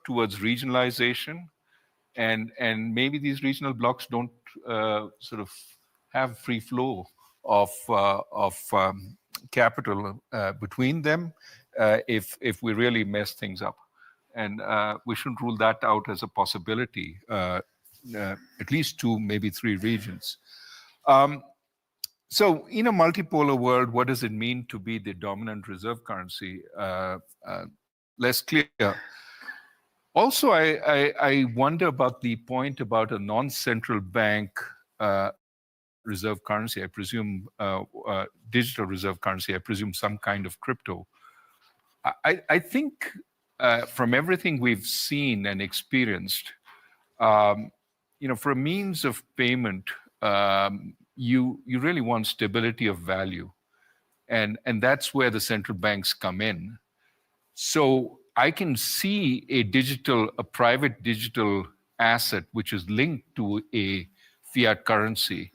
towards regionalization, and maybe these regional blocks don't sort of have free flow of capital between them if we really mess things up. And we shouldn't rule that out as a possibility, at least 2, maybe 3 regions. So in a multipolar world, what does it mean to be the dominant reserve currency? Less clear. Also, I wonder about the point about a non-central bank reserve currency. I presume digital reserve currency. I presume some kind of crypto. I think from everything we've seen and experienced, for a means of payment, you really want stability of value, and that's where the central banks come in. So I can see a private digital asset which is linked to a fiat currency,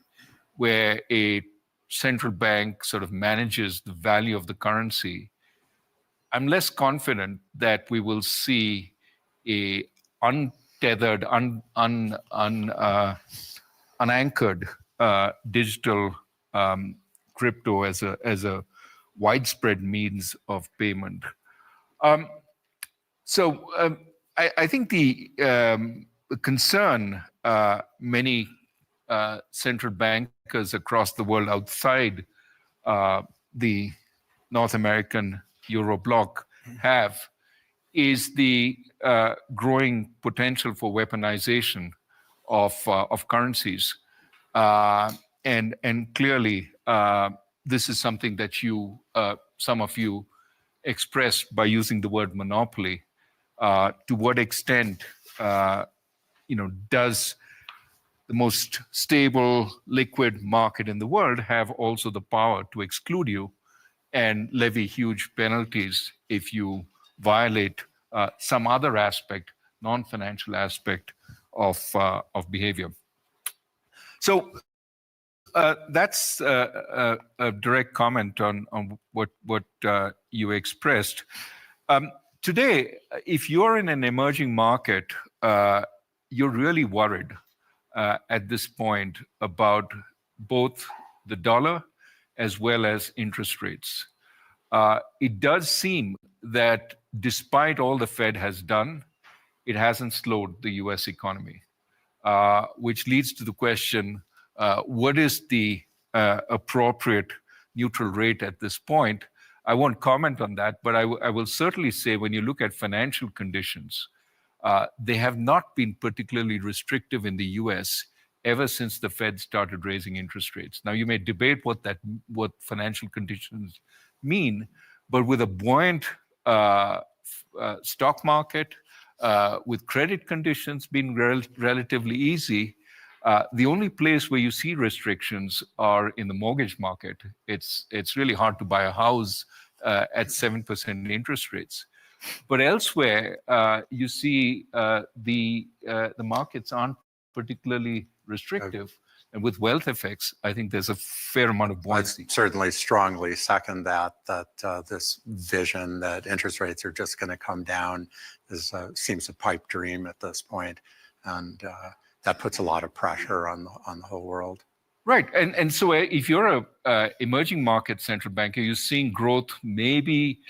where a central bank sort of manages the value of the currency. I'm less confident that we will see a untethered, unanchored digital crypto as a widespread means of payment. So I think the concern many central bankers across the world outside the North American Euro bloc have is the growing potential for weaponization of currencies. And clearly, this is something that some of you expressed by using the word monopoly. To what extent, does the most stable, liquid market in the world have also the power to exclude you and levy huge penalties if you violate some other aspect, non-financial aspect of behavior? So that's a direct comment on what you expressed. Today, if you're in an emerging market, you're really worried at this point about both the dollar as well as interest rates. It does seem that despite all the Fed has done, it hasn't slowed the US economy, which leads to the question, what is the appropriate neutral rate at this point? I won't comment on that, but I will certainly say when you look at financial conditions, they have not been particularly restrictive in the US ever since the Fed started raising interest rates. Now, you may debate what financial conditions mean, but with a buoyant stock market, with credit conditions being relatively easy, the only place where you see restrictions are in the mortgage market. It's really hard to buy a house at 7% interest rates. But elsewhere, you see the markets aren't particularly restrictive. And with wealth effects, I think there's a fair amount of buoyancy. I certainly strongly second that this vision that interest rates are just going to come down seems a pipe dream at this point. And that puts a lot of pressure on the whole world. Right. And so if you're a emerging market central banker, you're seeing growth maybe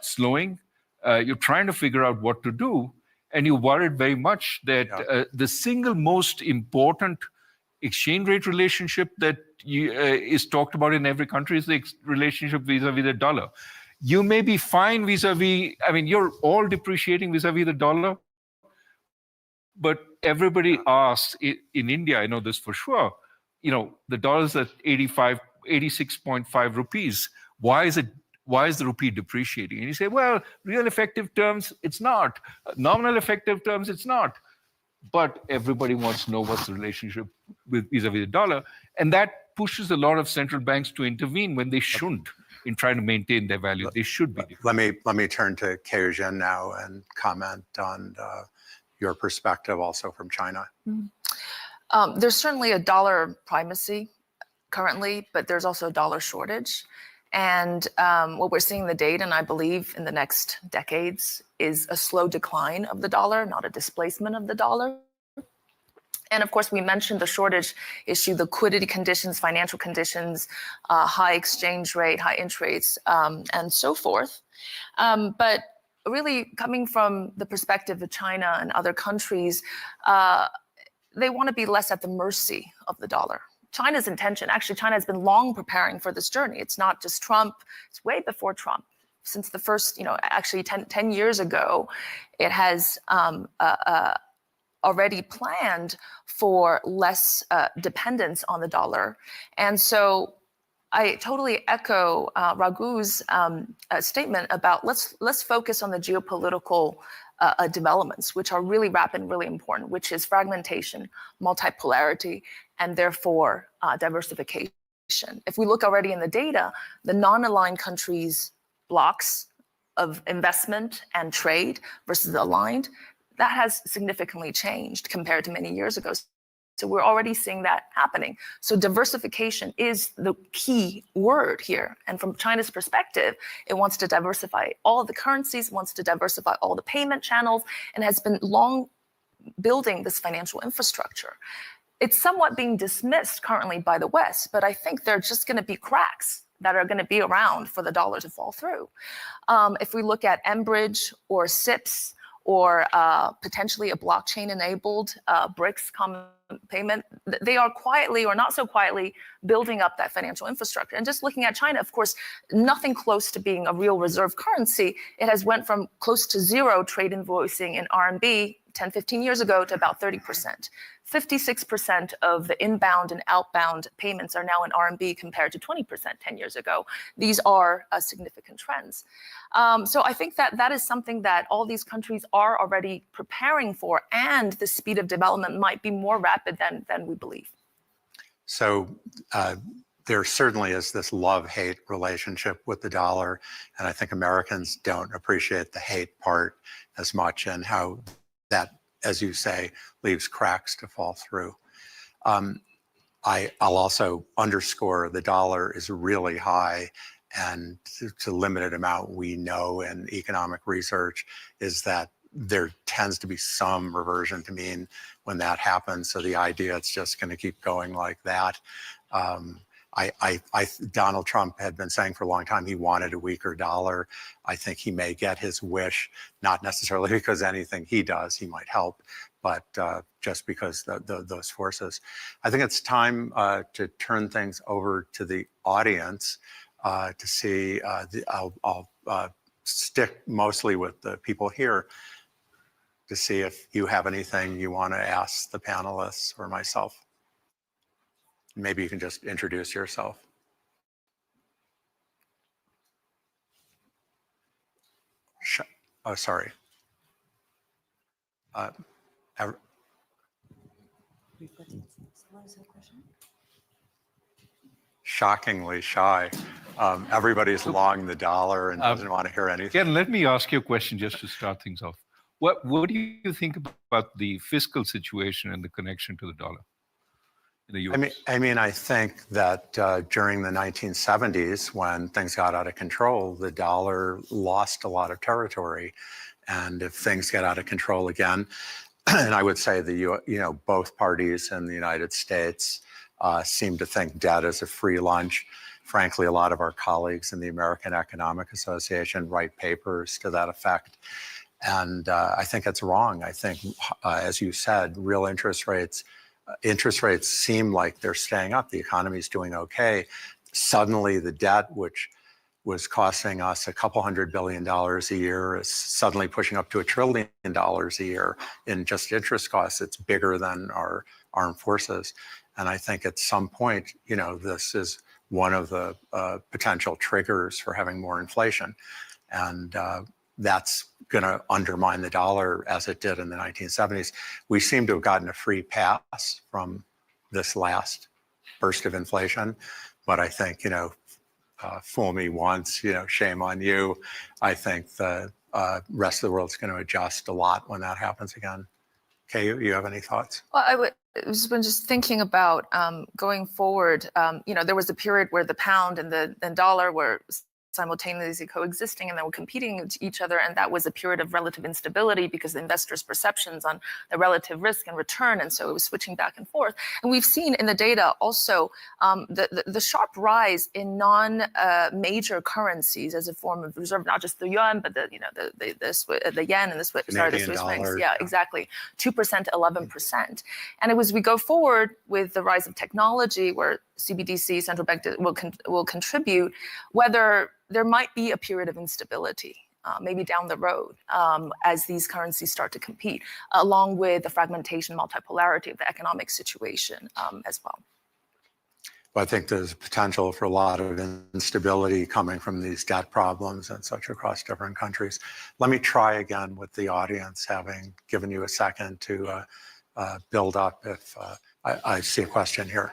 slowing. You're trying to figure out what to do. And you're worried very much that the single most important exchange rate relationship that is talked about in every country is the relationship vis-a-vis the dollar. You may be fine vis-a-vis, you're all depreciating vis-a-vis the dollar, but everybody asks, in India, I know this for sure, the dollar's at 86.5 rupees. Why is the rupee depreciating? And you say, well, real effective terms, it's not. Nominal effective terms, it's not. But everybody wants to know what's the relationship with vis-a-vis the dollar. And that pushes a lot of central banks to intervene when they shouldn't in trying to maintain their value. They should be. Let me turn to Kei-Eugene now and comment on your perspective also from China. There's certainly a dollar primacy currently, but there's also a dollar shortage. And what we're seeing in the data, and I believe in the next decades, is a slow decline of the dollar, not a displacement of the dollar. And of course, we mentioned the shortage issue, liquidity conditions, financial conditions, high exchange rate, high interest rates, and so forth. But really coming from the perspective of China and other countries, they want to be less at the mercy of the dollar. China's intention, actually, China has been long preparing for this journey. It's not just Trump, it's way before Trump. Since the first, actually 10 years ago, it has already planned for less dependence on the dollar. And so I totally echo Raghu's statement about let's focus on the geopolitical developments, which are really rapid and really important, which is fragmentation, multipolarity, and therefore diversification. If we look already in the data, the non-aligned countries' blocks of investment and trade versus the aligned, that has significantly changed compared to many years ago. So we're already seeing that happening. So diversification is the key word here. And from China's perspective, it wants to diversify all the currencies, wants to diversify all the payment channels, and has been long building this financial infrastructure. It's somewhat being dismissed currently by the West, but I think there are just going to be cracks that are going to be around for the dollar to fall through. If we look at Enbridge or SIPs, or potentially a blockchain-enabled BRICS common payment, they are quietly or not so quietly building up that financial infrastructure. And just looking at China, of course, nothing close to being a real reserve currency. It has went from close to zero trade invoicing in RMB 10, 15 years ago to about 30%. 56% of the inbound and outbound payments are now in RMB compared to 20% 10 years ago. These are significant trends. So I think that is something that all these countries are already preparing for, and the speed of development might be more rapid than we believe. So there certainly is this love-hate relationship with the dollar, and I think Americans don't appreciate the hate part as much, and how that, as you say, leaves cracks to fall through. I'll also underscore the dollar is really high, and to limited amount we know in economic research is that there tends to be some reversion to mean when that happens. So the idea it's just going to keep going like that. Donald Trump had been saying for a long time he wanted a weaker dollar. I think he may get his wish, not necessarily because anything he does he might help, but just because those forces. I think it's time to turn things over to the audience to see. I'll stick mostly with the people here to see if you have anything you want to ask the panelists or myself. Maybe you can just introduce yourself. Oh, sorry. Shockingly shy. Everybody's long the dollar and doesn't want to hear anything. Ken, let me ask you a question just to start things off. What do you think about the fiscal situation and the connection to the dollar in the US? I think that during the 1970s, when things got out of control, the dollar lost a lot of territory. And if things get out of control again, and I would say both parties in the United States seem to think debt is a free lunch. Frankly, a lot of our colleagues in the American Economic Association write papers to that effect. And I think it's wrong. I think, as you said, real interest rates seem like they're staying up. The economy is doing okay. Suddenly the debt, which was costing us a couple $100 billion a year, is suddenly pushing up to $1 trillion a year in just interest costs. It's bigger than our armed forces. And I think at some point, this is one of the potential triggers for having more inflation. And that's going to undermine the dollar as it did in the 1970s. We seem to have gotten a free pass from this last burst of inflation. But I think, fool me once, shame on you. I think the rest of the world's going to adjust a lot when that happens again. Kay, you have any thoughts? Well, I've been just thinking about going forward. There was a period where the pound and the dollar were simultaneously coexisting and then were competing with each other, and that was a period of relative instability because the investors' perceptions on the relative risk and return, and so it was switching back and forth. And we've seen in the data also the sharp rise in non-major currencies as a form of reserve, not just the yuan, but the yen and the Swiss francs. Yeah, exactly, 2%, 11%. And as we go forward with the rise of technology, where CBDC, central bank, will contribute, whether there might be a period of instability, maybe down the road, as these currencies start to compete, along with the fragmentation, multipolarity of the economic situation as well. Well, I think there's potential for a lot of instability coming from these debt problems and such across different countries. Let me try again with the audience, having given you a second to build up if I see a question here.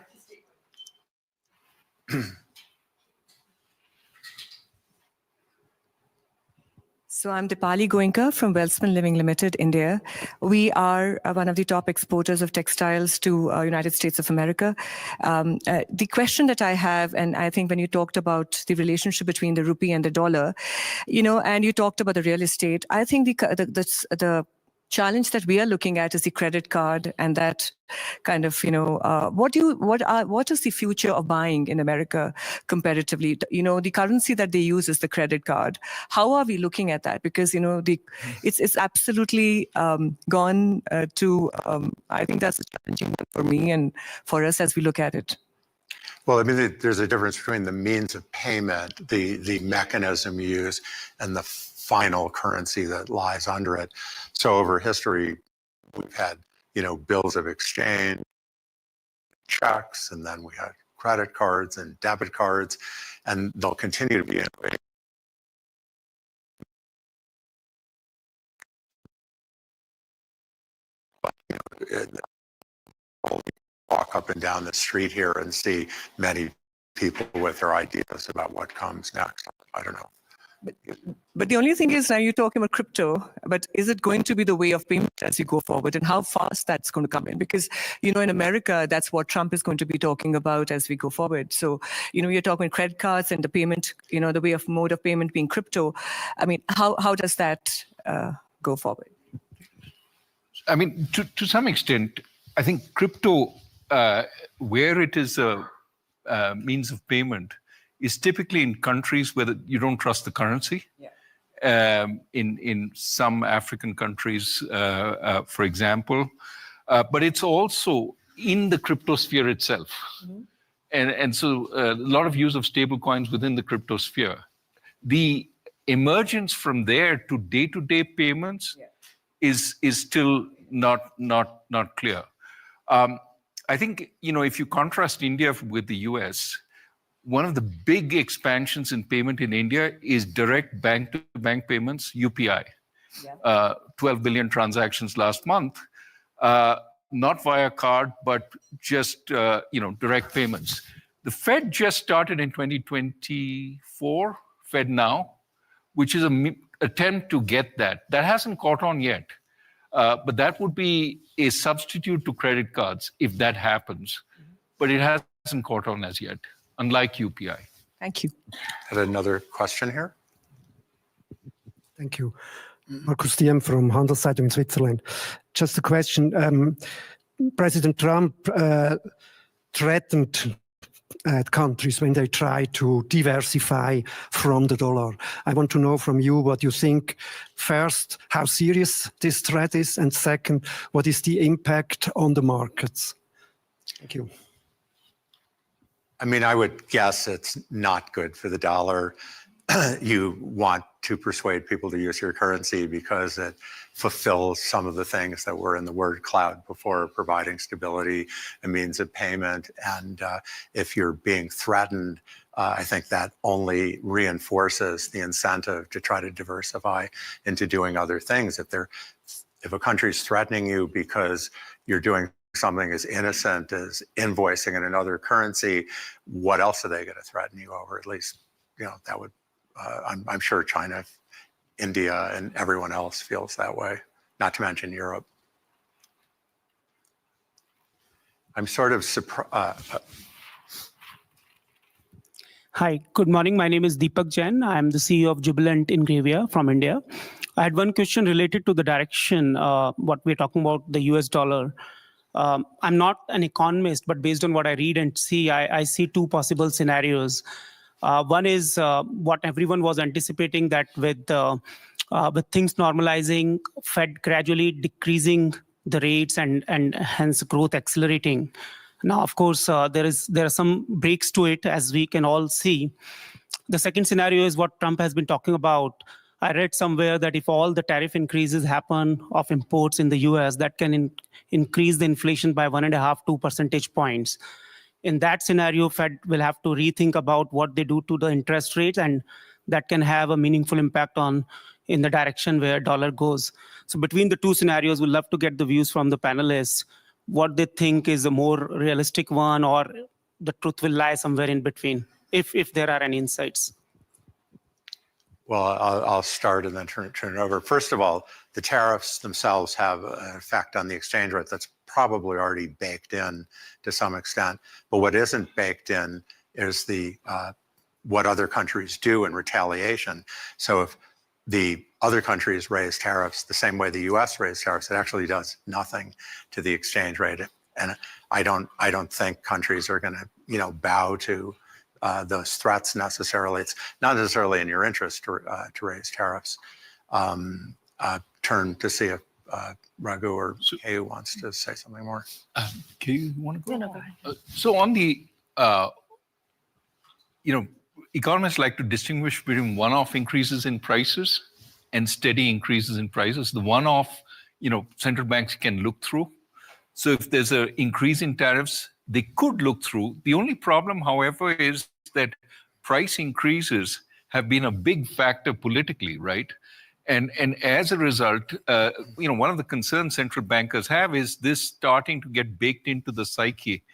So I'm Dipali Goenka from Welspun Living Limited, India. We are one of the top exporters of textiles to United States of America. The question that I have, and I think when you talked about the relationship between the rupee and the dollar, and you talked about the real estate, I think the challenge that we are looking at is the credit card, and that kind of, what is the future of buying in America comparatively? The currency that they use is the credit card. How are we looking at that? Because it's absolutely gone to. I think that's a challenging one for me and for us as we look at it. Well, I mean, there's a difference between the means of payment, the mechanism you use, and the final currency that lies under it. So over history, we've had, bills of exchange, checks, and then we had credit cards and debit cards, and they'll continue to be innovative. Walk up and down the street here and see many people with their ideas about what comes next. I don't know. But the only thing is, now you're talking about crypto, but is it going to be the way of payment as you go forward, and how fast that's going to come in? Because, in America, that's what Trump is going to be talking about as we go forward. So, you're talking credit cards and the payment, the way of mode of payment being crypto. I mean, how does that go forward? I mean, to some extent, I think crypto, where it is a means of payment, is typically in countries where you don't trust the currency. Yeah. In some African countries, for example, but it's also in the crypto sphere itself. Mm-hmm. And so a lot of use of stable coins within the crypto sphere. The emergence from there to day-to-day payments is still not clear. I think, if you contrast India with the US, one of the big expansions in payment in India is direct bank-to-bank payments, UPI. Yeah. 12 billion transactions last month, not via card, but just direct payments. The Fed just started in 2024, Fed Now, which is an attempt to get that. That hasn't caught on yet, but that would be a substitute to credit cards if that happens. Mm-hmm. But it hasn't caught on as yet, unlike UPI. Thank you. Had another question here. Thank you. Markus Diem from Handelszeitung in Switzerland. Just a question. President Trump threatened countries when they try to diversify from the dollar. I want to know from you what you think. First, how serious this threat is, and second, what is the impact on the markets? Thank you. I mean, I would guess it's not good for the dollar. You want to persuade people to use your currency because it fulfills some of the things that were in the word cloud before, providing stability, a means of payment. And if you're being threatened, I think that only reinforces the incentive to try to diversify into doing other things. If a country is threatening you because you're doing something as innocent as invoicing in another currency, what else are they going to threaten you over? At least, that would, I'm sure China, India, and everyone else feels that way, not to mention Europe. I'm sort of surprised. Hi, good morning. My name is Deepak Jain. I'm the CEO of Jubilant Ingravia from India. I had one question related to the direction, what we're talking about, the US dollar. I'm not an economist, but based on what I read and see, I see two possible scenarios. One is what everyone was anticipating, that with things normalizing, Fed gradually decreasing the rates and hence growth accelerating. Now, of course, there are some breaks to it, as we can all see. The second scenario is what Trump has been talking about. I read somewhere that if all the tariff increases happen of imports in the US, that can increase the inflation by 1.5–2 percentage points. In that scenario, Fed will have to rethink about what they do to the interest rates, and that can have a meaningful impact in the direction where dollar goes. So between the two scenarios, we'd love to get the views from the panelists, what they think is a more realistic one, or the truth will lie somewhere in between, if there are any insights. Well, I'll start and then turn it over. First of all, the tariffs themselves have an effect on the exchange rate that's probably already baked in to some extent. But what isn't baked in is what other countries do in retaliation. So if the other countries raise tariffs the same way the US raised tariffs, it actually does nothing to the exchange rate. And I don't think countries are going to, bow to those threats necessarily. It's not necessarily in your interest to raise tariffs. Turn to see if Raghu or Kay wants to say something more. Kay, you want to go? No, go ahead. So on the, economists like to distinguish between one-off increases in prices and steady increases in prices. The one-off, central banks can look through. So if there's an increase in tariffs, they could look through. The only problem, however, is that price increases have been a big factor politically, right? And as a result, one of the concerns central bankers have is this starting to get baked into the psyche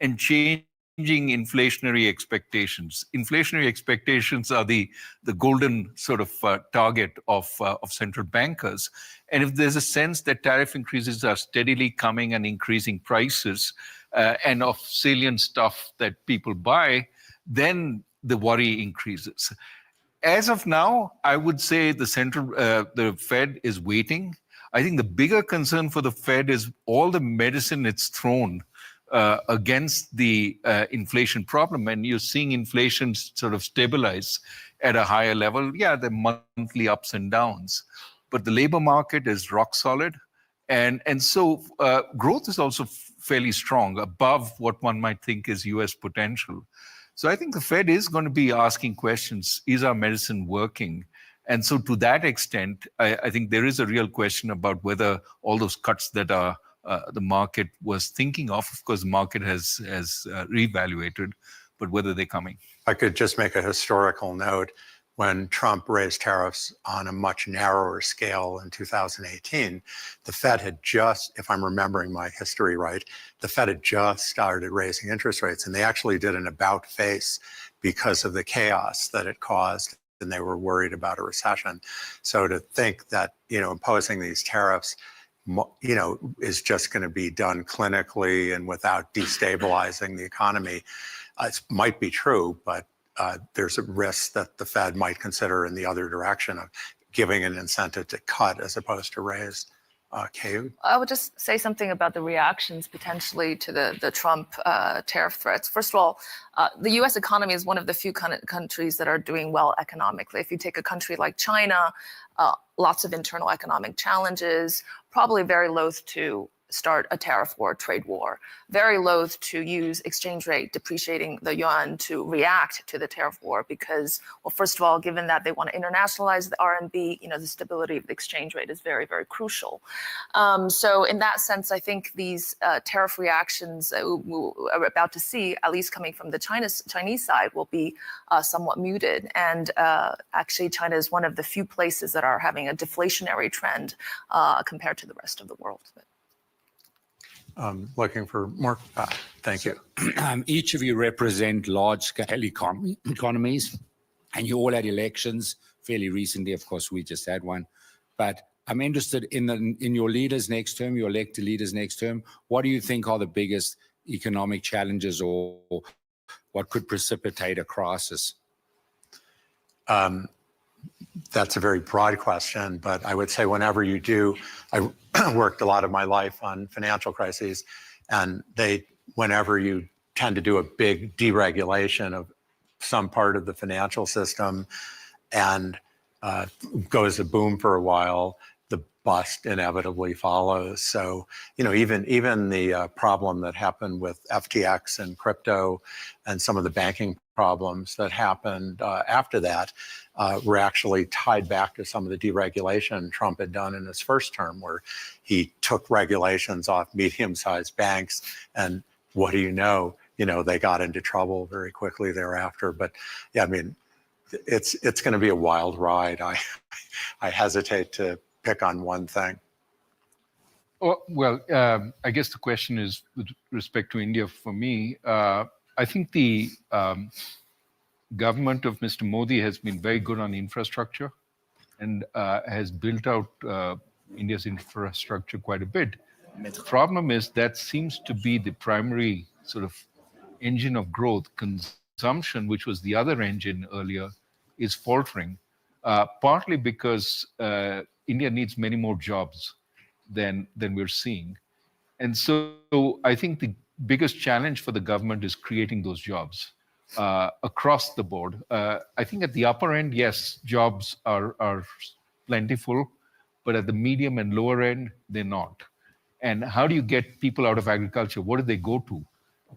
and changing inflationary expectations. Inflationary expectations are the golden sort of target of central bankers. And if there's a sense that tariff increases are steadily coming and increasing prices and of salient stuff that people buy, then the worry increases. As of now, I would say the Fed is waiting. I think the bigger concern for the Fed is all the medicine it's thrown against the inflation problem. And you're seeing inflation sort of stabilize at a higher level. Yeah, the monthly ups and downs. But the labor market is rock solid. And so growth is also fairly strong, above what one might think is US potential. So I think the Fed is going to be asking questions, is our medicine working? And so to that extent, I think there is a real question about whether all those cuts that the market was thinking of course, the market has reevaluated, but whether they're coming. I could just make a historical note. When Trump raised tariffs on a much narrower scale in 2018, the Fed had just, if I'm remembering my history right, the Fed had just started raising interest rates, and they actually did an about face because of the chaos that it caused, and they were worried about a recession. So to think that, imposing these tariffs, is just going to be done clinically and without destabilizing the economy, it might be true, but there's a risk that the Fed might consider in the other direction of giving an incentive to cut as opposed to raise. Kay? I would just say something about the reactions potentially to the Trump tariff threats. First of all, the US economy is one of the few countries that are doing well economically. If you take a country like China, lots of internal economic challenges, probably very loath to start a tariff war, trade war, very loath to use exchange rate depreciating the yuan to react to the tariff war because, well, first of all, given that they want to internationalize the RMB, the stability of the exchange rate is very, very crucial. So in that sense, I think these tariff reactions we're about to see, at least coming from the Chinese side, will be somewhat muted. And actually, China is one of the few places that are having a deflationary trend compared to the rest of the world. Looking for more. Thank you. Each of you represent large-scale economies, and you all had elections fairly recently. Of course, we just had one. But I'm interested in your leaders next term, your elected leaders next term. What do you think are the biggest economic challenges or what could precipitate a crisis? That's a very broad question, but I would say whenever you do, I worked a lot of my life on financial crises, and whenever you tend to do a big deregulation of some part of the financial system and goes a boom for a while, the bust inevitably follows. So, even the problem that happened with FTX and crypto and some of the banking problems that happened after that were actually tied back to some of the deregulation Trump had done in his first term, where he took regulations off medium-sized banks, and what do you know, they got into trouble very quickly thereafter. But yeah, I mean, it's going to be a wild ride. I hesitate to pick on one thing. Well, I guess the question is with respect to India for me. I think the government of Mr. Modi has been very good on infrastructure and has built out India's infrastructure quite a bit. The problem is that seems to be the primary sort of engine of growth. Consumption, which was the other engine earlier, is faltering, partly because India needs many more jobs than we're seeing. And so I think the biggest challenge for the government is creating those jobs across the board. I think at the upper end, yes, jobs are plentiful, but at the medium and lower end, they're not. And how do you get people out of agriculture? What do they go to?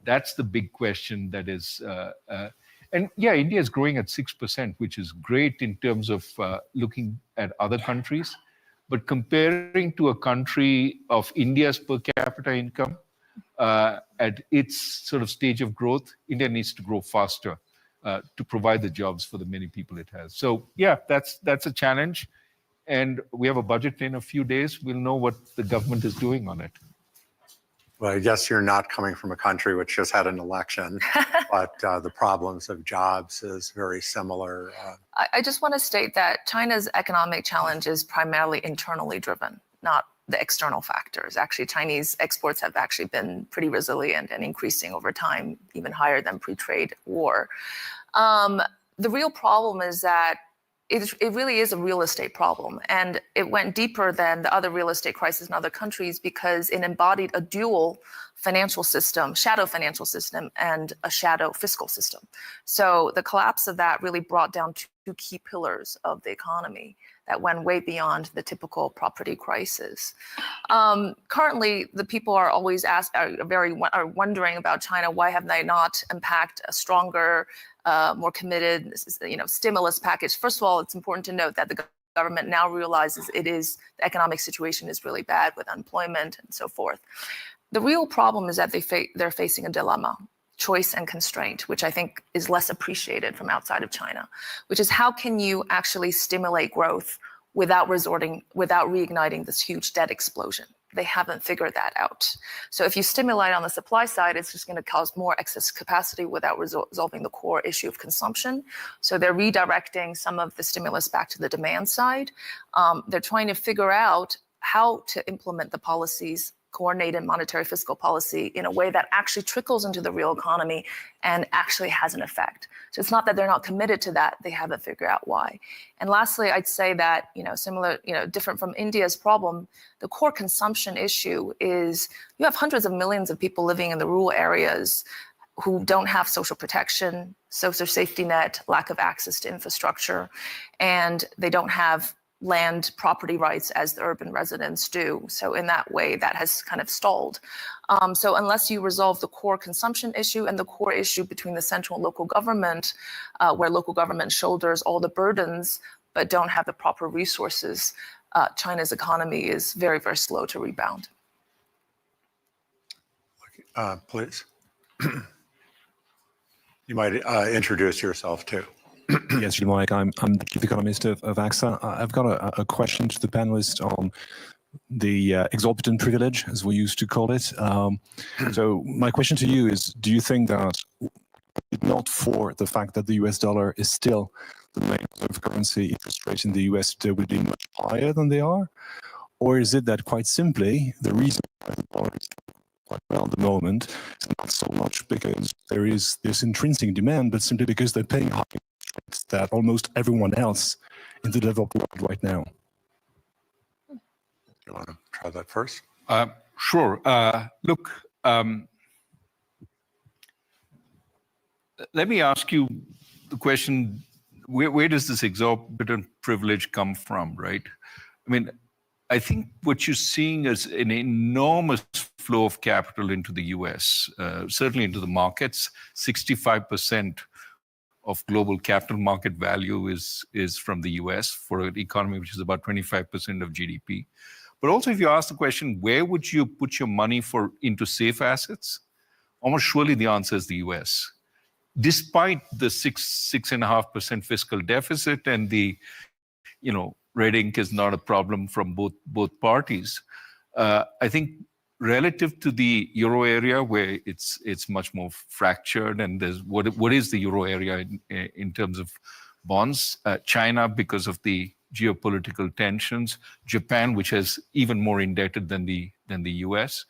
That's the big question that is, and yeah, India is growing at 6%, which is great in terms of looking at other countries. But comparing to a country of India's per capita income, at its sort of stage of growth, India needs to grow faster to provide the jobs for the many people it has. So yeah, that's a challenge. And we have a budget in a few days. We'll know what the government is doing on it. Well, I guess you're not coming from a country which just had an election, but the problems of jobs is very similar. I just want to state that China's economic challenge is primarily internally driven, not the external factors. Actually, Chinese exports have actually been pretty resilient and increasing over time, even higher than pre-trade war. The real problem is that it really is a real estate problem, and it went deeper than the other real estate crises in other countries because it embodied a dual financial system, shadow financial system, and a shadow fiscal system. So the collapse of that really brought down two key pillars of the economy that went way beyond the typical property crisis. Currently, the people are always are wondering about China. Why have they not unpacked a stronger, more committed, stimulus package? First of all, it's important to note that the government now realizes the economic situation is really bad with unemployment and so forth. The real problem is that they're facing a dilemma, choice and constraint, which I think is less appreciated from outside of China, which is how can you actually stimulate growth without reigniting this huge debt explosion? They haven't figured that out. So if you stimulate on the supply side, it's just going to cause more excess capacity without resolving the core issue of consumption. So they're redirecting some of the stimulus back to the demand side. They're trying to figure out how to implement the policies, coordinated monetary fiscal policy, in a way that actually trickles into the real economy and actually has an effect. So it's not that they're not committed to that, they haven't figured out why. And lastly, I'd say that, different from India's problem, the core consumption issue is you have hundreds of millions of people living in the rural areas who don't have social protection, social safety net, lack of access to infrastructure, and they don't have land property rights as the urban residents do. So in that way, that has kind of stalled. So unless you resolve the core consumption issue and the core issue between the central and local government, where local government shoulders all the burdens, but don't have the proper resources, China's economy is very, very slow to rebound. Please. You might introduce yourself too. Yes, good morning. I'm the chief economist of AXA. I've got a question to the panelists on the exorbitant privilege, as we used to call it. So my question to you is, do you think that if not for the fact that the US dollar is still the main reserve currency, interest rates in the US today would be much higher than they are? Or is it that quite simply the reason why the dollar is quite well at the moment. It's not so much because there is this intrinsic demand, but simply because they're paying higher rates than almost everyone else in the developed world right now. You want to try that first? Sure. Look, let me ask you the question, where does this exorbitant privilege come from, right? I mean, I think what you're seeing is an enormous flow of capital into the US, certainly into the markets. 65% of global capital market value is from the US for an economy which is about 25% of GDP. But also, if you ask the question, where would you put your money into safe assets? Almost surely the answer is the US. Despite the 6.5% fiscal deficit and the, red ink is not a problem from both parties. I think relative to the euro area, where it's much more fractured, and there's what is the euro area in terms of bonds? China, because of the geopolitical tensions, Japan, which is even more indebted than the US.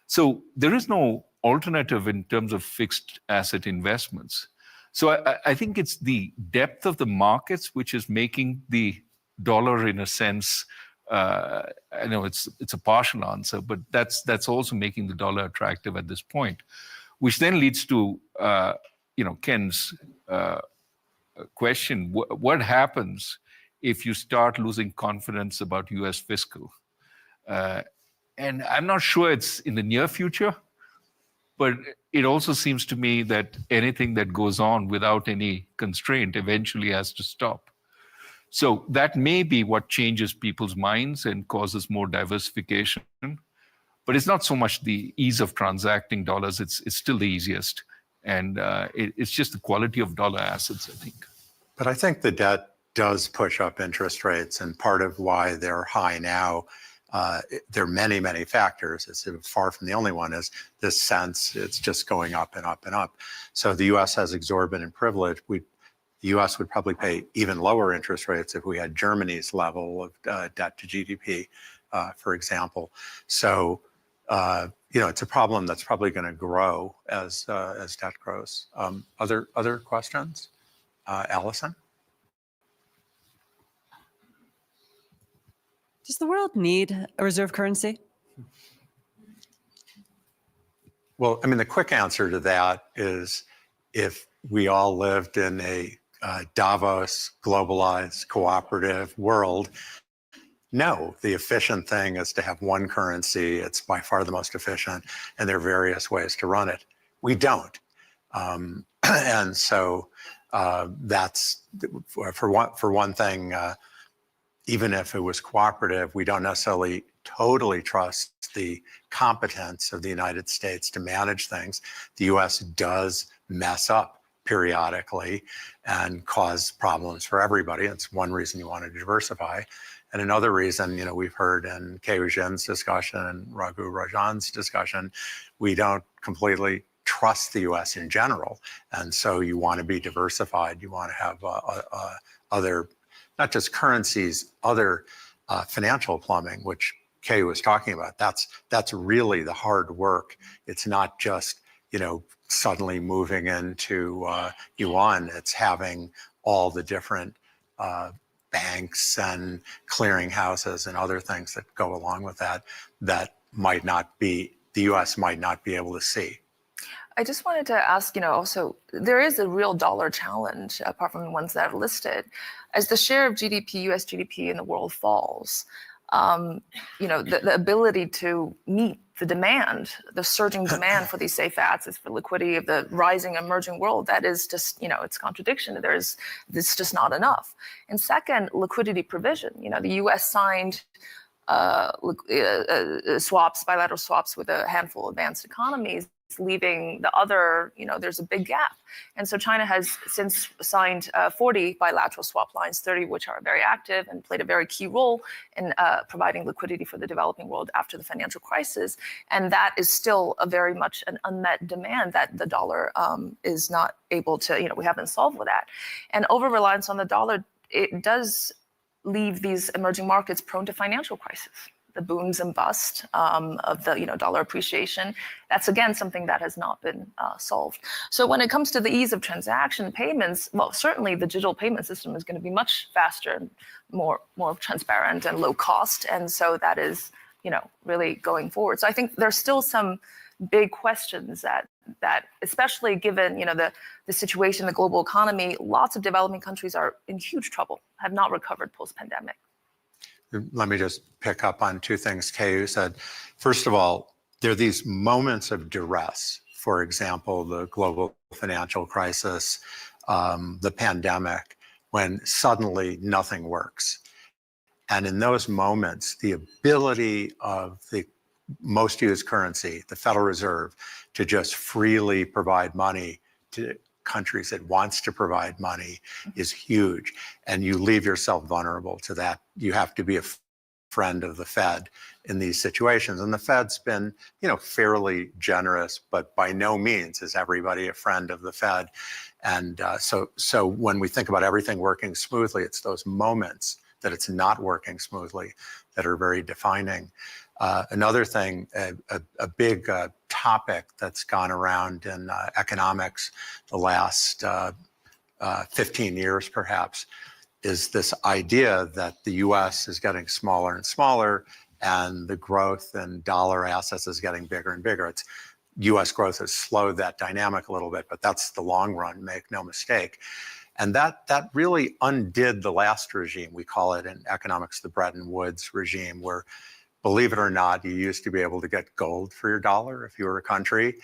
So there is no alternative in terms of fixed asset investments. So I think it's the depth of the markets which is making the dollar, in a sense, I know it's a partial answer, but that's also making the dollar attractive at this point, which then leads to Ken's question: what happens if you start losing confidence about U.S. fiscal? And I'm not sure it's in the near future, but it also seems to me that anything that goes on without any constraint eventually has to stop. So that may be what changes people's minds and causes more diversification. But it's not so much the ease of transacting dollars, it's still the easiest. And it's just the quality of dollar assets, I think. But I think the debt does push up interest rates, and part of why they're high now, there are many, many factors. It's far from the only one, is this sense it's just going up and up and up. So the US has exorbitant privilege. The US would probably pay even lower interest rates if we had Germany's level of debt to GDP, for example. So, it's a problem that's probably going to grow as debt grows. Other questions? Allison? Does the world need a reserve currency? Well, I mean, the quick answer to that is if we all lived in a Davos, globalized, cooperative world, no, the efficient thing is to have one currency. It's by far the most efficient, and there are various ways to run it. We don't. And so that's, for one thing, even if it was cooperative, we don't necessarily totally trust the competence of the United States to manage things. The US does mess up periodically and cause problems for everybody. It's one reason you want to diversify. And another reason, we've heard in Kei Jin's discussion and Raghu Rajan's discussion, we don't completely trust the US in general. And so you want to be diversified. You want to have other, not just currencies, other financial plumbing, which Kei was talking about. That's really the hard work. It's not just, suddenly moving into yuan. It's having all the different banks and clearinghouses and other things that go along with that might not be, the US might not be able to see. I just wanted to ask, also, there is a real dollar challenge, apart from the ones that I've listed. As the share of GDP, US GDP in the world falls, the ability to meet the demand, the surging demand for these safe assets, for liquidity of the rising emerging world, that is just, it's contradiction. It's just not enough. And second, liquidity provision. The US signed swaps, bilateral swaps with a handful of advanced economies, leaving the other, there's a big gap. And so China has since signed 40 bilateral swap lines, 30 of which are very active and played a very key role in providing liquidity for the developing world after the financial crisis. And that is still very much an unmet demand that the dollar is not able to, we haven't solved with that. And over-reliance on the dollar, it does leave these emerging markets prone to financial crisis. the booms and bust of the dollar appreciation. That's again something that has not been solved. So when it comes to the ease of transaction payments, well, certainly the digital payment system is going to be much faster and more transparent and low cost, and so that is really going forward. So I think there's still some big questions that especially given the situation, the global economy, lots of developing countries are in huge trouble, have not recovered post-pandemic. Let me just pick up on two things Kay said. First of all, there are these moments of duress. For example, the global financial crisis, the pandemic, when suddenly nothing works. And in those moments, the ability of the most used currency, the Federal Reserve, to just freely provide money to countries it wants to provide money is huge. And you leave yourself vulnerable to that. You have to be a friend of the Fed in these situations. And the Fed's been, fairly generous, but by no means is everybody a friend of the Fed. And so when we think about everything working smoothly, it's those moments that it's not working smoothly that are very defining. Another thing, a big topic that's gone around in economics the last 15 years perhaps, is this idea that the US is getting smaller and smaller and the growth in dollar assets is getting bigger and bigger. US growth has slowed that dynamic a little bit, but that's the long run, make no mistake. And that really undid the last regime. We call it in economics the Bretton Woods regime, where, believe it or not, you used to be able to get gold for your dollar if you were a country,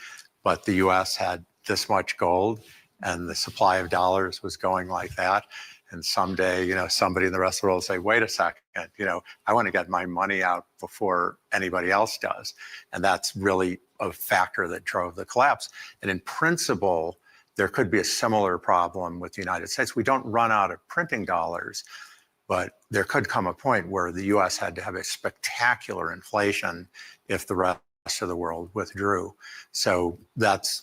but the US had this much gold and the supply of dollars was going like that. And someday, somebody in the rest of the world will say, wait a second, I want to get my money out before anybody else does. And that's really a factor that drove the collapse. And in principle, there could be a similar problem with the United States. We don't run out of printing dollars, but there could come a point where the US had to have a spectacular inflation if the rest of the world withdrew. So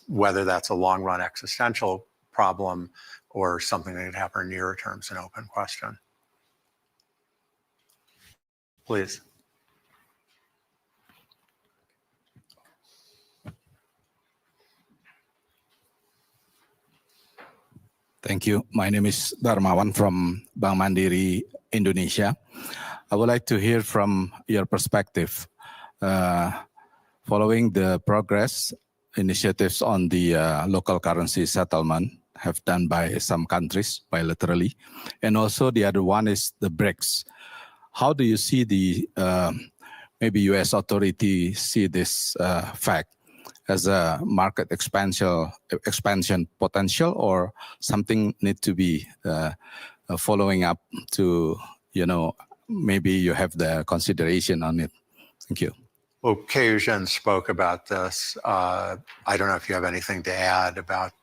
whether that's a long run existential problem or something that could happen nearer term is an open question. Please. Thank you. My name is Darmawan from Bank Mandiri, Indonesia. I would like to hear from your perspective, following the progress initiatives on the local currency settlement have done by some countries bilaterally, and also the other one is the BRICS. How do you see the maybe US authority see this fact as a market expansion potential, or something need to be following up to, maybe you have the consideration on it? Thank you. Well, Kay Eugène spoke about this. I don't know if you have anything to add about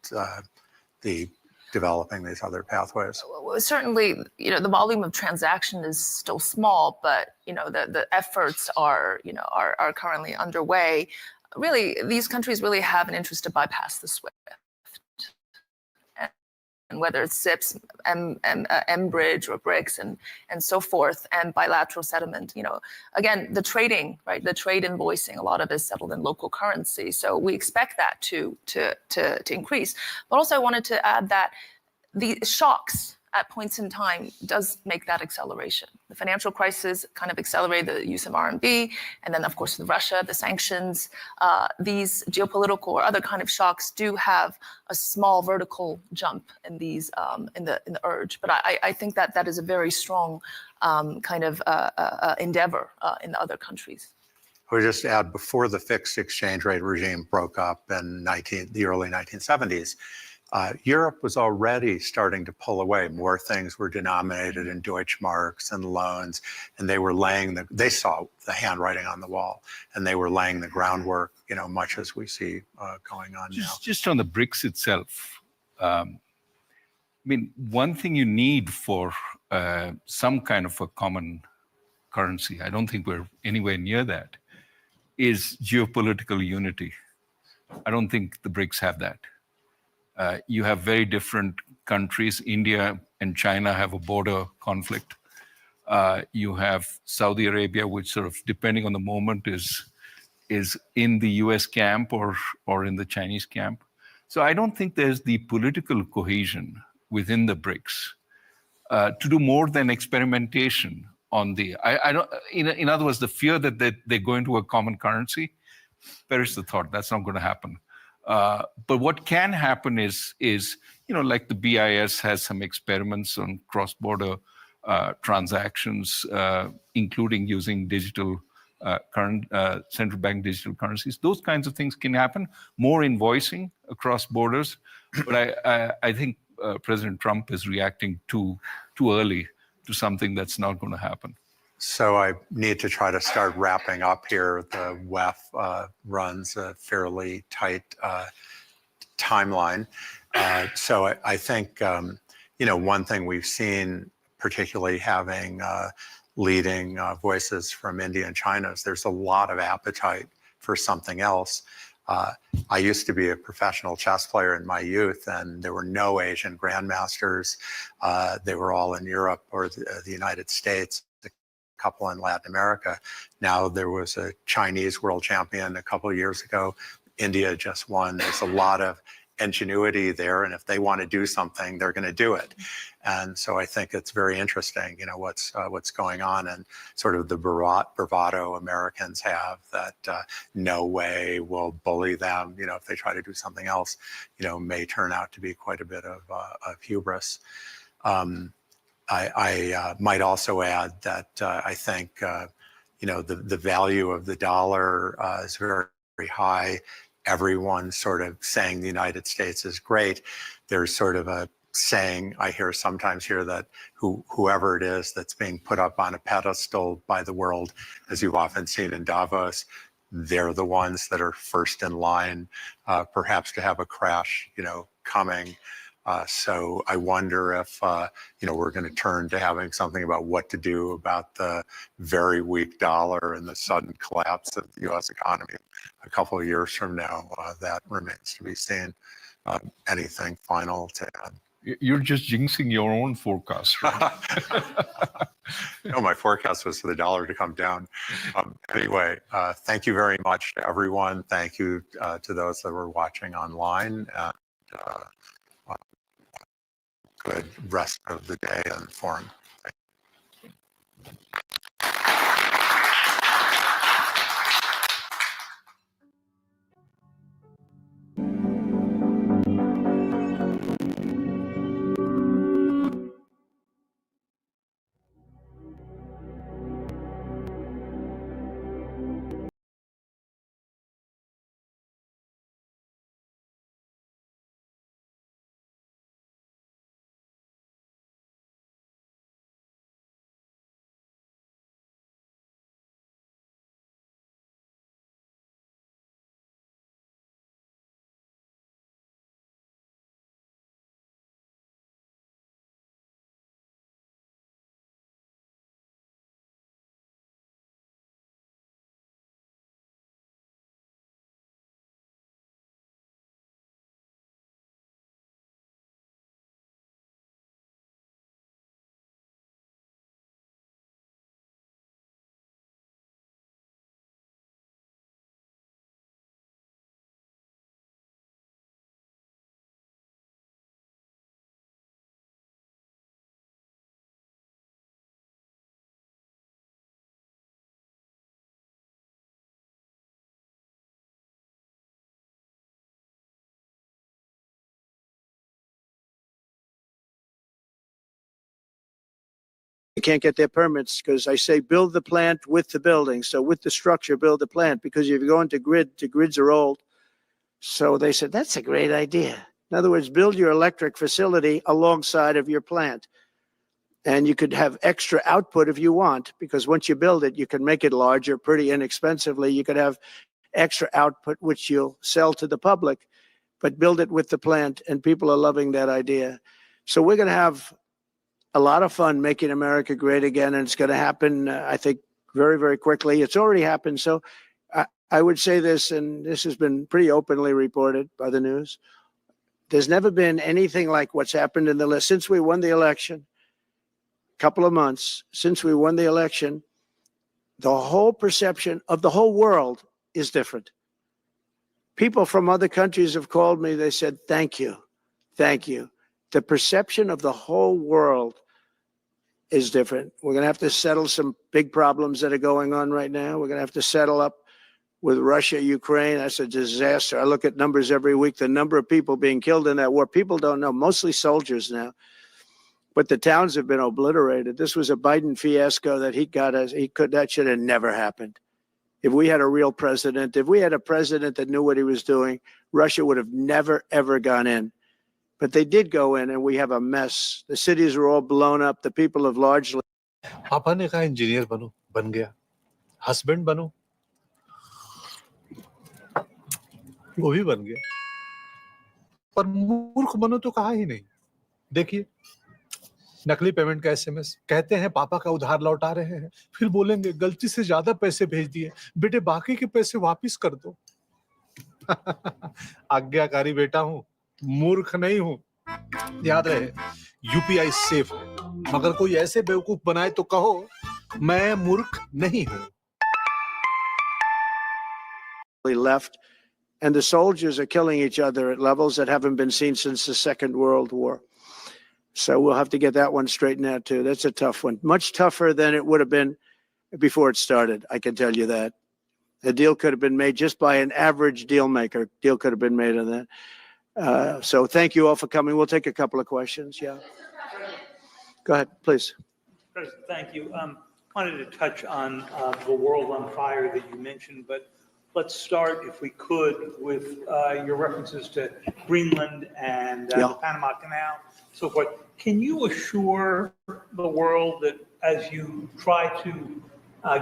the developing these other pathways. Well, certainly, the volume of transaction is still small, but the efforts are currently underway. Really, these countries really have an interest to bypass the SWIFT, and whether it's SIPs, M-Bridge or BRICS and so forth, and bilateral settlement. Again, the trading, right? The trade invoicing, a lot of it is settled in local currency. So we expect that to increase. But also, I wanted to add that the shocks at points in time does make that acceleration. The financial crisis kind of accelerated the use of RMB, and then of course the Russia, the sanctions, these geopolitical or other kind of shocks do have a small vertical jump in these in the urge. But I think that is a very strong kind of endeavor in the other countries. I would just add, before the fixed exchange rate regime broke up in the early 1970s, Europe was already starting to pull away. More things were denominated in Deutschmarks and loans, and they saw the handwriting on the wall, and they were laying the groundwork, much as we see going on now. Just on the BRICS itself, one thing you need for some kind of a common currency, I don't think we're anywhere near that, is geopolitical unity. I don't think the BRICS have that. You have very different countries. India and China have a border conflict. You have Saudi Arabia, which sort of, depending on the moment, is in the US camp or in the Chinese camp. So I don't think there's the political cohesion within the BRICS to do more than experimentation on the, I don't, in other words, the fear that they go into a common currency, perish the thought, that's not going to happen. But what can happen is, like the BIS has some experiments on cross-border transactions, including using digital current central bank digital currencies. Those kinds of things can happen. More invoicing across borders, but I think President Trump is reacting too early to something that's not going to happen. So I need to try to start wrapping up here. The WEF runs a fairly tight timeline. So I think, one thing we've seen, particularly having leading voices from India and China, is there's a lot of appetite for something else. I used to be a professional chess player in my youth, and there were no Asian grandmasters. They were all in Europe or the United States, a couple in Latin America. Now there was a Chinese world champion a couple of years ago. India just won. There's a lot of ingenuity there, and if they want to do something, they're going to do it. And so I think it's very interesting, what's going on, and sort of the bravado Americans have that no way will bully them, if they try to do something else, may turn out to be quite a bit of hubris. I might also add that I think, the value of the dollar is very, very high. Everyone's sort of saying the United States is great. There's sort of a saying I hear sometimes here that whoever it is that's being put up on a pedestal by the world, as you've often seen in Davos, they're the ones that are first in line, perhaps to have a crash, coming. So I wonder if, we're going to turn to having something about what to do about the very weak dollar and the sudden collapse of the U.S. economy a couple of years from now. That remains to be seen. Anything final to add? You're just jinxing your own forecast, right? No, my forecast was for the dollar to come down. Anyway, thank you very much to everyone. Thank you to those that were watching online. And, good rest of the day and forum. They can't get their permits because I say build the plant with the building. So with the structure, build the plant, because if you go into grid, the grids are old. So they said, that's a great idea. In other words, build your electric facility alongside of your plant. And you could have extra output if you want, because once you build it, you can make it larger pretty inexpensively. You could have extra output, which you'll sell to the public, but build it with the plant. And people are loving that idea. So we're going to have a lot of fun making America great again. And it's going to happen, I think, very, very quickly. It's already happened. So I would say this, and this has been pretty openly reported by the news. There's never been anything like what's happened in the list since we won the election. couple of months since we won the election, the whole perception of the whole world is different. People from other countries have called me. They said, thank you. Thank you. The perception of the whole world is different. We're going to have to settle some big problems that are going on right now. We're going to have to settle up with Russia, Ukraine. That's a disaster. I look at numbers every week, the number of people being killed in that war. People don't know, mostly soldiers now. But the towns have been obliterated. This was a Biden fiasco that that should have never happened. If we had a real president, if we had a president that knew what he was doing, Russia would have never, ever gone in. But they did go in, and we have a mess. The cities are all blown up. The people have largely. पापा ने कहा engineer बनो, बन गया. Husband बनो, वो भी बन गया. पर मूर्ख बनो तो कहा ही नहीं. देखिए, नकली पेमेंट का एसएमएस, कहते हैं पापा का उधार लौटा रहे हैं, फिर बोलेंगे गलती से ज्यादा पैसे भेज दिए, बेटे बाकी के पैसे वापस कर दो. आज्ञाकारी बेटा हूं, मूर्ख नहीं हूं. याद रहे, यूपीआई सेफ है, मगर कोई ऐसे बेवकूफ बनाए तो कहो मैं मूर्ख नहीं हूं. Left, and the soldiers are killing each other at levels that haven't been seen since the Second World War. So we'll have to get that one straightened out too. That's a tough one. Much tougher than it would have been before it started. I can tell you that. A deal could have been made just by an average deal maker. Deal could have been made on that. So thank you all for coming. We'll take a couple of questions. Yeah. Go ahead, please. President, thank you. Wanted to touch on the world on fire that you mentioned, but let's start, if we could, with your references to Greenland and the Panama Canal, so forth. Can you assure the world that as you try to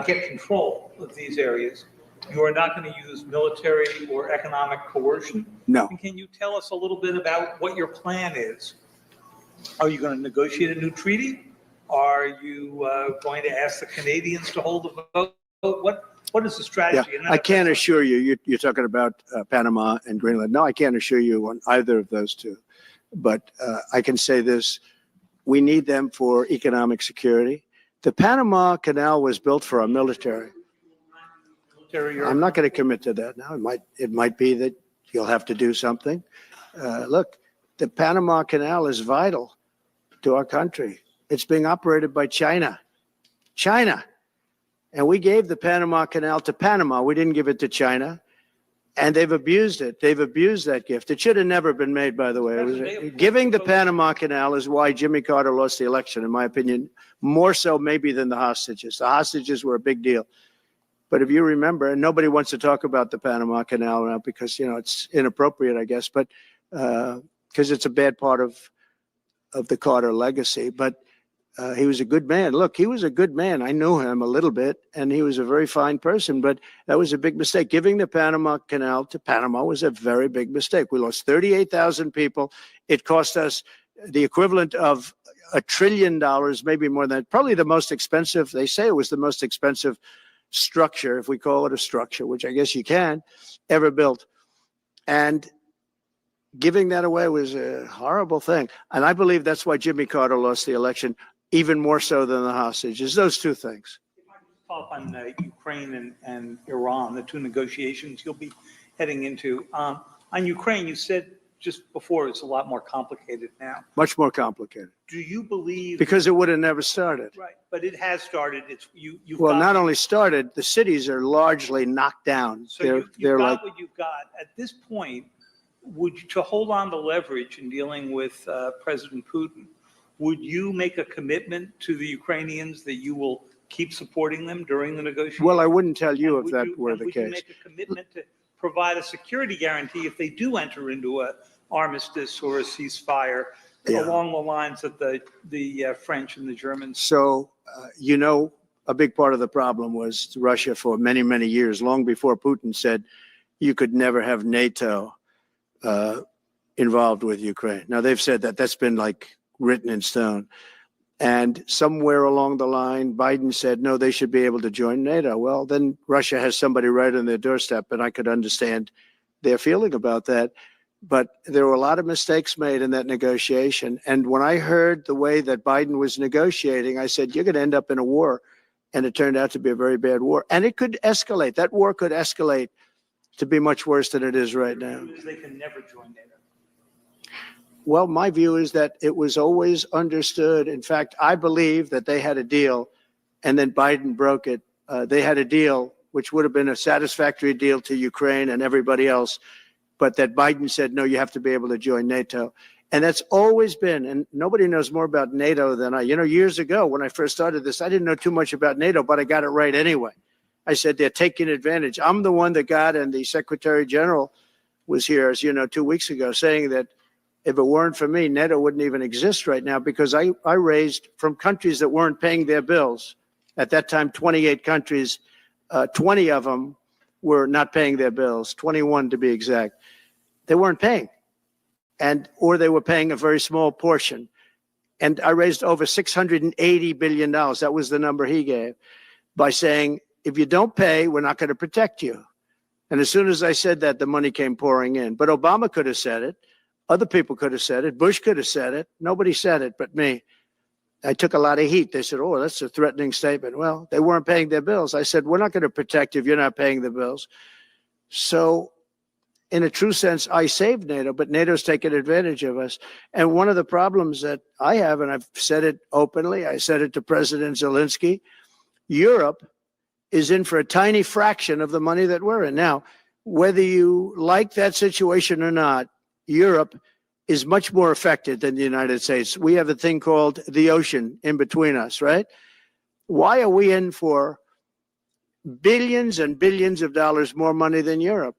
get control of these areas, you are not going to use military or economic coercion? No. And can you tell us a little bit about what your plan is? Are you going to negotiate a new treaty? Are you going to ask the Canadians to hold a vote? What is the strategy? Yeah, I can't assure you, you're talking about Panama and Greenland. No, I can't assure you on either of those two. But I can say this, we need them for economic security. The Panama Canal was built for our military. I'm not going to commit to that now. It might be that you'll have to do something. Look, the Panama Canal is vital to our country. It's being operated by China. China. And we gave the Panama Canal to Panama. We didn't give it to China. And they've abused it. They've abused that gift. It should have never been made, by the way. Giving the Panama Canal is why Jimmy Carter lost the election, in my opinion, more so maybe than the hostages. The hostages were a big deal. But if you remember, and nobody wants to talk about the Panama Canal now because, you know, it's inappropriate, I guess, but because it's a bad part of the Carter legacy. But he was a good man. Look, he was a good man. I knew him a little bit, and he was a very fine person, but that was a big mistake. Giving the Panama Canal to Panama was a very big mistake. We lost 38,000 people. It cost us the equivalent of $1 trillion, maybe more than that. Probably the most expensive, they say it was the most expensive structure, if we call it a structure, which I guess you can, ever built. And giving that away was a horrible thing. And I believe that's why Jimmy Carter lost the election, even more so than the hostages. Those two things. Follow up on Ukraine and Iran, the two negotiations you'll be heading into. On Ukraine, you said just before it's a lot more complicated now. Much more complicated. Do you believe? Because it would have never started. Right, but it has started. It's well, not only started, the cities are largely knocked down. So you've got what you've got. At this point, to hold on to leverage in dealing with President Putin, would you make a commitment to the Ukrainians that you will keep supporting them during the negotiations? Well, I wouldn't tell you if that were the would case. You make a commitment to provide a security guarantee if they do enter into an armistice or a ceasefire along the lines that the French and the Germans? So, you know, a big part of the problem was Russia for many, many years, long before Putin said you could never have NATO involved with Ukraine. Now, they've said that. That's been like written in stone. And somewhere along the line, Biden said, no, they should be able to join NATO. Well, then Russia has somebody right on their doorstep, and I could understand their feeling about that. But there were a lot of mistakes made in that negotiation. And when I heard the way that Biden was negotiating, I said, you're going to end up in a war. And it turned out to be a very bad war. And it could escalate. That war could escalate to be much worse than it is right now. They can never join NATO. Well, my view is that it was always understood. In fact, I believe that they had a deal and then Biden broke it. They had a deal, which would have been a satisfactory deal to Ukraine and everybody else, but that Biden said, no, you have to be able to join NATO. And that's always been, and nobody knows more about NATO than I. Years ago when I first started this, I didn't know too much about NATO, but I got it right anyway. I said, they're taking advantage. I'm the one that got, and the Secretary General was here, as you know, 2 weeks ago, saying that if it weren't for me, NATO wouldn't even exist right now, because I raised from countries that weren't paying their bills. At that time, 28 countries, 20 of them were not paying their bills, 21 to be exact. They weren't paying, or they were paying a very small portion. And I raised over $680 billion. That was the number he gave, by saying, if you don't pay, we're not going to protect you. And as soon as I said that, the money came pouring in. But Obama could have said it. Other people could have said it. Bush could have said it. Nobody said it but me. I took a lot of heat. They said, oh, that's a threatening statement. Well, they weren't paying their bills. I said, we're not going to protect you if you're not paying the bills. So in a true sense, I saved NATO, but NATO's taken advantage of us. And one of the problems that I have, and I've said it openly, I said it to President Zelensky, Europe is in for a tiny fraction of the money that we're in. Now, whether you like that situation or not, Europe is much more affected than the United States. We have a thing called the ocean in between us, right? Why are we in for billions and billions of dollars more money than Europe?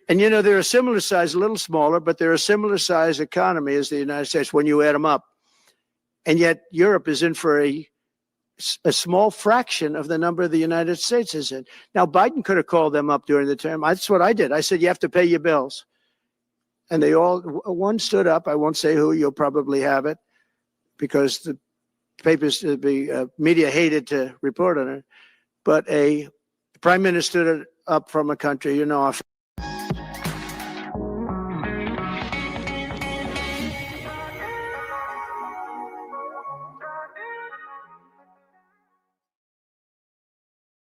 And they're a similar size, a little smaller, but they're a similar size economy as the United States when you add them up. And yet Europe is in for a small fraction of the number the United States is in. Now, Biden could have called them up during the term. That's what I did. I said, you have to pay your bills. And they all, one stood up. I won't say who, you'll probably have it, because the papers, the media hated to report on it. But a prime minister stood up from a country,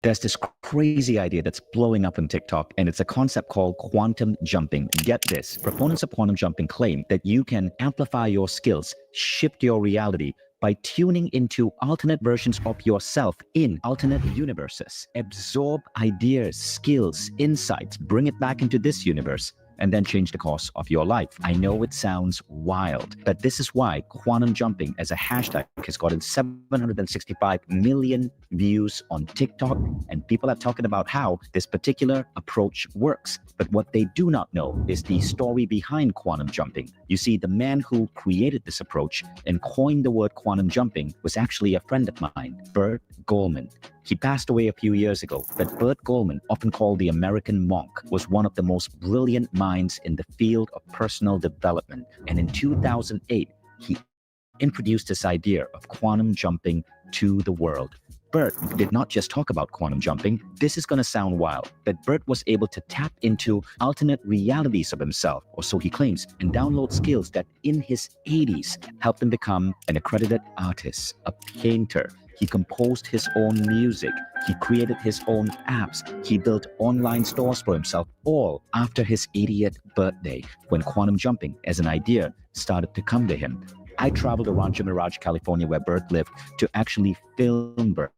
There's this crazy idea that's blowing up on TikTok, and it's a concept called quantum jumping. Get this. Proponents of quantum jumping claim that you can amplify your skills, shift your reality by tuning into alternate versions of yourself in alternate universes. Absorb ideas, skills, insights, bring it back into this universe, and then change the course of your life. I know it sounds wild, but this is why quantum jumping as a hashtag has gotten 765 million views on TikTok, and people are talking about how this particular approach works. But what they do not know is the story behind quantum jumping. You see, the man who created this approach and coined the word quantum jumping was actually a friend of mine, Bert Goldman. He passed away a few years ago, but Bert Goldman, often called the American monk, was one of the most brilliant minds in the field of personal development. And in 2008, he introduced this idea of quantum jumping to the world. Bert did not just talk about quantum jumping. This is going to sound wild, but Bert was able to tap into alternate realities of himself, or so he claims, and download skills that in his 80s helped him become an accredited artist, a painter. He composed his own music. He created his own apps. He built online stores for himself, all after his 80th birthday, when quantum jumping as an idea started to come to him. I traveled to Rancho Mirage, California, where Bert lived, to actually film Bert.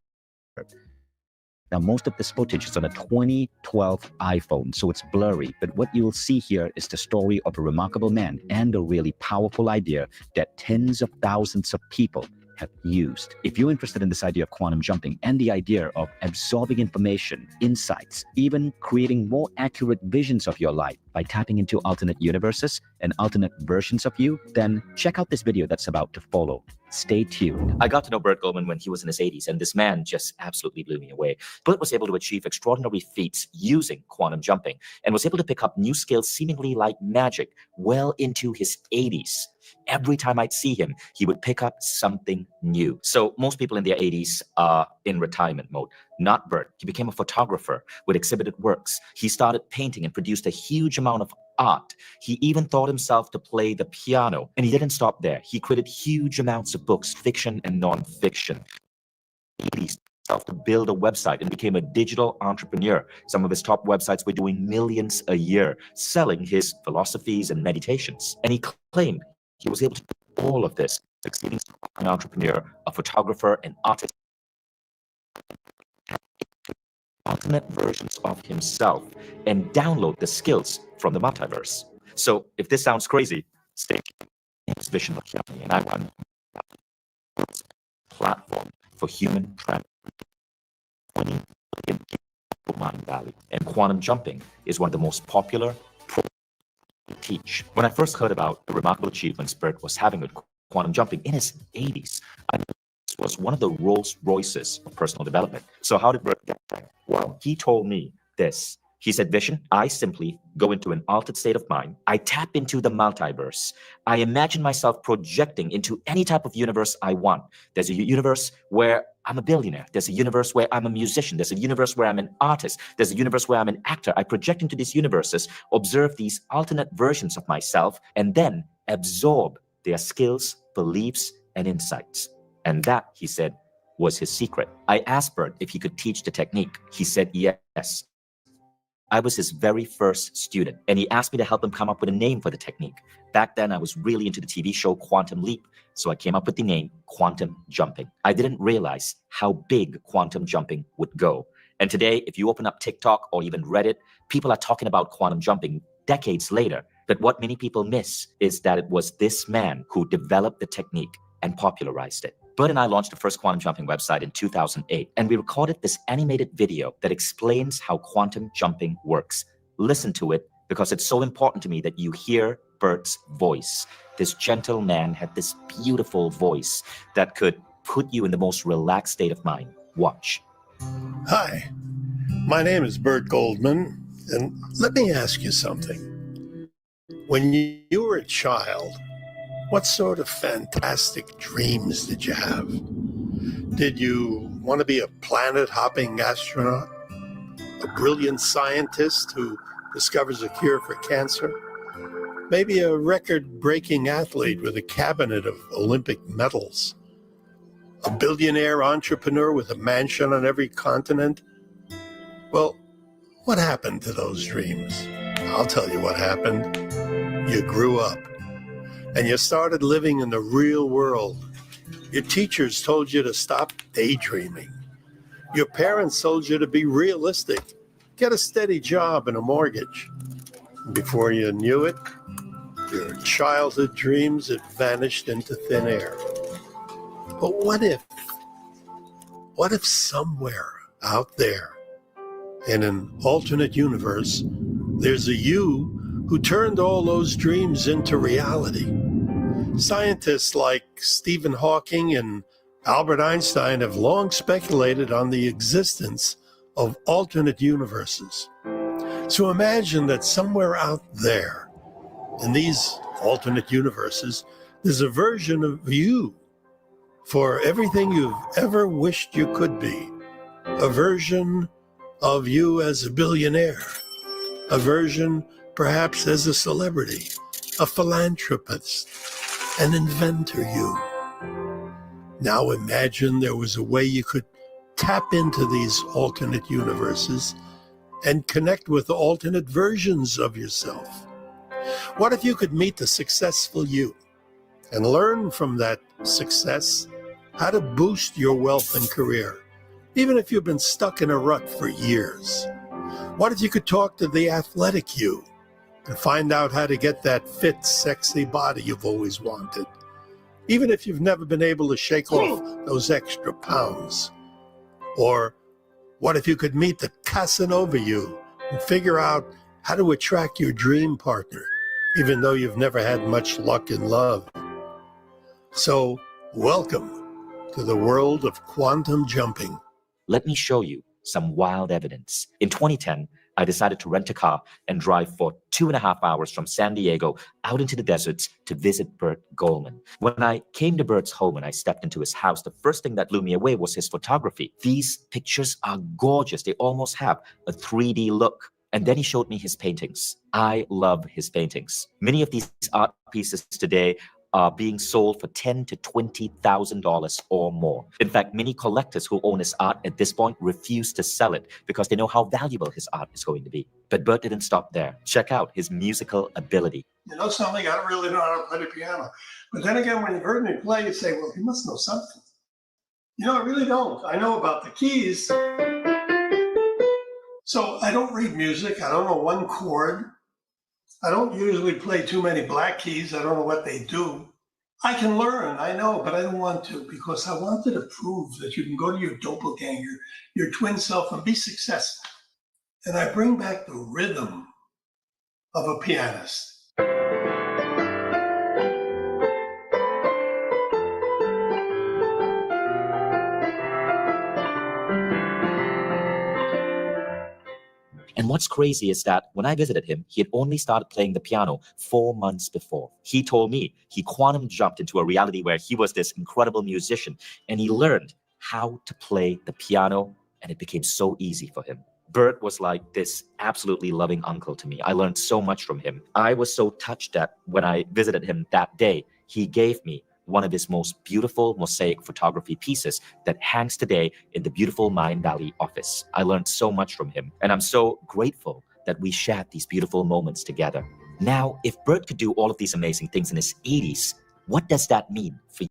Now, most of this footage is on a 2012 iPhone, so it's blurry. But what you will see here is the story of a remarkable man and a really powerful idea that tens of thousands of people have used. If you're interested in this idea of quantum jumping and the idea of absorbing information, insights, even creating more accurate visions of your life by tapping into alternate universes and alternate versions of you, then check out this video that's about to follow. Stay tuned. I got to know Bert Goldman when he was in his 80s, and this man just absolutely blew me away. Bert was able to achieve extraordinary feats using quantum jumping and was able to pick up new skills seemingly like magic well into his 80s. Every time I'd see him, he would pick up something new. So most people in their 80s are in retirement mode. Not Bert. He became a photographer with exhibited works. He started painting and produced a huge amount of art. He even taught himself to play the piano. And he didn't stop there. He created huge amounts of books, fiction and non-fiction. He himself to build a website and became a digital entrepreneur. Some of his top websites were doing millions a year, selling his philosophies and meditations. And he claimed he was able to do all of this, succeeding as an entrepreneur, a photographer, an artist, alternate versions of himself, and download the skills from the multiverse. So if this sounds crazy, stay tuned. It's Vision Lakyani, and I run a platform for human trafficking. 20 billion people mind value. And quantum jumping is one of the most popular teach. When I first heard about the remarkable achievements Bert was having with quantum jumping in his 80s, I knew this was one of the Rolls Royces of personal development. So how did Bert get there? Well, he told me this. He said, Vision, I simply go into an altered state of mind. I tap into the multiverse. I imagine myself projecting into any type of universe I want. There's a universe where I'm a billionaire. There's a universe where I'm a musician. There's a universe where I'm an artist. There's a universe where I'm an actor. I project into these universes, observe these alternate versions of myself, and then absorb their skills, beliefs, and insights. And that, he said, was his secret. I asked Bert if he could teach the technique. He said yes. I was his very first student, and he asked me to help him come up with a name for the technique. Back then, I was really into the TV show Quantum Leap, so I came up with the name Quantum Jumping. I didn't realize how big quantum jumping would go. And today, if you open up TikTok or even Reddit, people are talking about quantum jumping decades later. But what many people miss is that it was this man who developed the technique and popularized it. Bert and I launched the first quantum jumping website in 2008, and we recorded this animated video that explains how quantum jumping works. Listen to it because it's so important to me that you hear Bert's voice. This gentle man had this beautiful voice that could put you in the most relaxed state of mind. Watch. Hi, my name is Bert Goldman, and let me ask you something. When you were a child, what sort of fantastic dreams did you have? Did you want to be a planet-hopping astronaut? A brilliant scientist who discovers a cure for cancer? Maybe a record-breaking athlete with a cabinet of Olympic medals? A billionaire entrepreneur with a mansion on every continent? Well, what happened to those dreams? I'll tell you what happened. You grew up. And you started living in the real world. Your teachers told you to stop daydreaming. Your parents told you to be realistic, get a steady job and a mortgage. And before you knew it, your childhood dreams had vanished into thin air. But what if somewhere out there in an alternate universe, there's a you who turned all those dreams into reality? Scientists like Stephen Hawking and Albert Einstein have long speculated on the existence of alternate universes. So imagine that somewhere out there, in these alternate universes, there's a version of you for everything you've ever wished you could be. A version of you as a billionaire, a version perhaps as a celebrity, a philanthropist, an inventor you. Now imagine there was a way you could tap into these alternate universes and connect with alternate versions of yourself. What if you could meet the successful you and learn from that success how to boost your wealth and career, even if you've been stuck in a rut for years? What if you could talk to the athletic you and find out how to get that fit, sexy body you've always wanted, even if you've never been able to shake off those extra pounds? Or what if you could meet the Casanova you and figure out how to attract your dream partner, even though you've never had much luck in love? So, welcome to the world of quantum jumping. Let me show you some wild evidence. In 2010, I decided to rent a car and drive for 2.5 hours from San Diego out into the deserts to visit Bert Goldman. When I came to Bert's home and I stepped into his house, the first thing that blew me away was his photography. These pictures are gorgeous. They almost have a 3D look. And then he showed me his paintings. I love his paintings. Many of these art pieces today are being sold for $10,000 to $20,000 or more. In fact, many collectors who own his art at this point refuse to sell it because they know how valuable his art is going to be. But Bert didn't stop there. Check out his musical ability. You know something? I don't really know how to play the piano. But then again, when you've heard me play, you say, well, he must know something. You know, I really don't. I know about the keys. So I don't read music. I don't know one chord. I don't usually play too many black keys. I don't know what they do. I can learn, I know, but I don't want to because I wanted to prove that you can go to your doppelganger, your twin self, and be successful. And I bring back the rhythm of a pianist. And what's crazy is that when I visited him, he had only started playing the piano 4 months before. He told me he quantum jumped into a reality where he was this incredible musician and he learned how to play the piano and it became so easy for him. Bert was like this absolutely loving uncle to me. I learned so much from him. I was so touched that when I visited him that day, he gave me one of his most beautiful mosaic photography pieces that hangs today in the beautiful Mind Valley office. I learned so much from him, and I'm so grateful that we shared these beautiful moments together. Now, if Bert could do all of these amazing things in his 80s, what does that mean for you?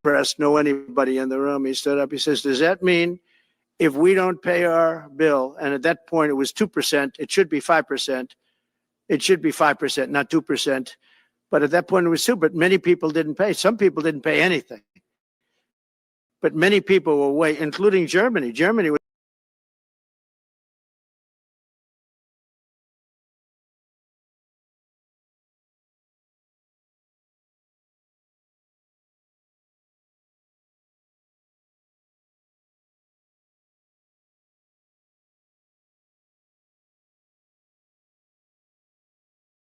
Press, know anybody in the room. He stood up. He says, does that mean if we don't pay our bill, and at that point it was 2%, it should be 5%. It should be 5%, not 2%. But at that point it was 2%, but many people didn't pay. Some people didn't pay anything. But many people were including Germany. Germany was